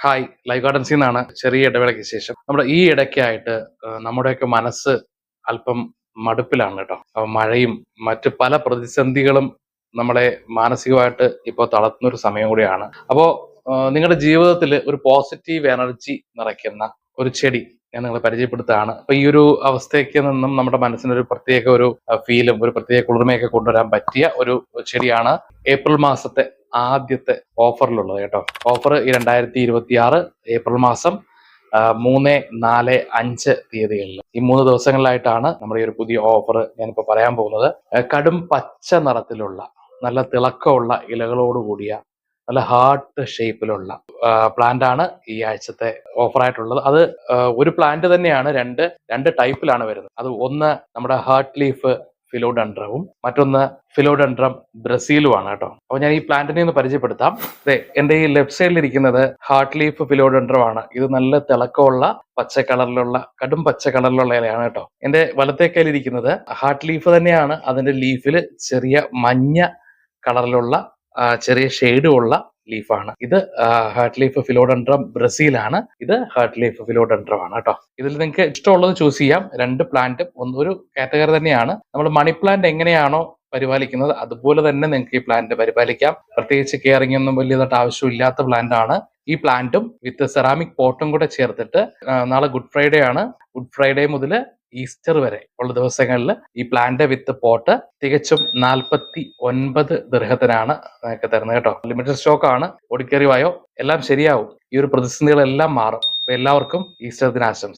Hi, live ഗാർഡൻസിൽ നിന്നാണ്. ചെറിയ ഇടവേളയ്ക്ക് ശേഷം നമ്മുടെ ഈ ഇടയ്ക്കായിട്ട് നമ്മുടെയൊക്കെ മനസ്സ് അല്പം മടുപ്പിലാണ് കേട്ടോ. മഴയും മറ്റ് പല പ്രതിസന്ധികളും നമ്മളെ മാനസികമായിട്ട് ഇപ്പോൾ തളർത്തുന്ന ഒരു സമയം കൂടിയാണ്. അപ്പോൾ നിങ്ങളുടെ ജീവിതത്തിൽ ഒരു പോസിറ്റീവ് എനർജി നിറയ്ക്കുന്ന ഒരു ചെടി ഞാൻ നിങ്ങളെ പരിചയപ്പെടുത്തുകയാണ്. അപ്പൊ ഈ ഒരു അവസ്ഥയ്ക്ക് നിന്നും നമ്മുടെ മനസ്സിനൊരു പ്രത്യേക ഒരു ഫീലും ഒരു പ്രത്യേക കുളിർമയൊക്കെ കൊണ്ടുവരാൻ പറ്റിയ ഒരു ചെടിയാണ് ഏപ്രിൽ മാസത്തെ ആദ്യത്തെ ഓഫറിലുള്ളത് കേട്ടോ. ഓഫർ ഈ 2026 ഏപ്രിൽ മാസം 3, 4, 5 തീയതികളിൽ ഈ 3 ദിവസങ്ങളിലായിട്ടാണ് നമ്മുടെ ഈ ഒരു പുതിയ ഓഫർ ഞാനിപ്പോൾ പറയാൻ പോകുന്നത്. കടും പച്ച നിറത്തിലുള്ള നല്ല തിളക്കമുള്ള ഇലകളോട് കൂടിയ നല്ല ഹാർട്ട് ഷേപ്പിലുള്ള പ്ലാന്റ് ആണ് ഈ ആഴ്ചത്തെ ഓഫറായിട്ടുള്ളത്. അത് ഒരു പ്ലാന്റ് തന്നെയാണ്, രണ്ട് ടൈപ്പിലാണ് വരുന്നത്. അത് ഒന്ന് നമ്മുടെ ഹാർട്ട് ലീഫ് ഫിലോഡൻഡ്രവും മറ്റൊന്ന് ഫിലോഡൻഡ്രം ബ്രസീലുമാണ് കേട്ടോ. അപ്പൊ ഞാൻ ഈ പ്ലാന്റിനെ ഒന്ന് പരിചയപ്പെടുത്താം. അതെ, എന്റെ ഈ ലെഫ്റ്റ് സൈഡിൽ ഇരിക്കുന്നത് ഹാർട്ട് ലീഫ് ഫിലോഡൻഡ്രം ആണ്. ഇത് നല്ല തിളക്കമുള്ള പച്ച കളറിലുള്ള കടും പച്ച കളറിലുള്ള ഇലയാണ് കേട്ടോ. എന്റെ വലത്തെ കയ്യിൽ ഇരിക്കുന്നത് ഹാർട്ട് ലീഫ് തന്നെയാണ്. അതിന്റെ ലീഫിൽ ചെറിയ മഞ്ഞ കളറിലുള്ള ചെറിയ ഷെയ്ഡും ഉള്ള ലീഫാണ്. ഇത് ഹാർട്ട് ലീഫ് ഫിലോഡൻഡ്രം ബ്രസീലാണ്. ഇത് ഹാർട്ട് ലീഫ് ഫിലോഡൻഡ്രം ആണ് കേട്ടോ. ഇതിൽ നിങ്ങൾക്ക് ഇഷ്ടമുള്ളത് ചൂസ് ചെയ്യാം. രണ്ട് പ്ലാന്റും ഒരു കാറ്റഗറി തന്നെയാണ്. നമ്മൾ മണി പ്ലാന്റ് എങ്ങനെയാണോ പരിപാലിക്കുന്നത് അതുപോലെ തന്നെ നിങ്ങൾക്ക് ഈ പ്ലാന്റ് പരിപാലിക്കാം. പ്രത്യേകിച്ച് കെയറിംഗ് ഒന്നും വലിയതായിട്ട് ആവശ്യമില്ലാത്ത പ്ലാന്റ് ആണ്. ഈ പ്ലാന്റും വിത്ത് സെറാമിക് പോട്ടും കൂടെ ചേർത്തിട്ട് നാളെ ഗുഡ് ഫ്രൈഡേ ആണ്. ഗുഡ് ഫ്രൈഡേ മുതൽ ഈസ്റ്റർ വരെ ഉള്ള ദിവസങ്ങളിൽ ഈ പ്ലാന്റ് വിത്ത് പോട്ട് തികച്ചും 49 ദിർഹത്തിനാണ് നിങ്ങൾക്ക് തരുന്നത് കേട്ടോ. ലിമിറ്റഡ് സ്റ്റോക്ക് ആണ്. ഓടിക്കേറി വായോ, എല്ലാം ശരിയാവും. ഈ ഒരു പ്രതിസന്ധികളെല്ലാം മാറും. അപ്പൊ എല്ലാവർക്കും ഈസ്റ്റർ ദിനാശംസ.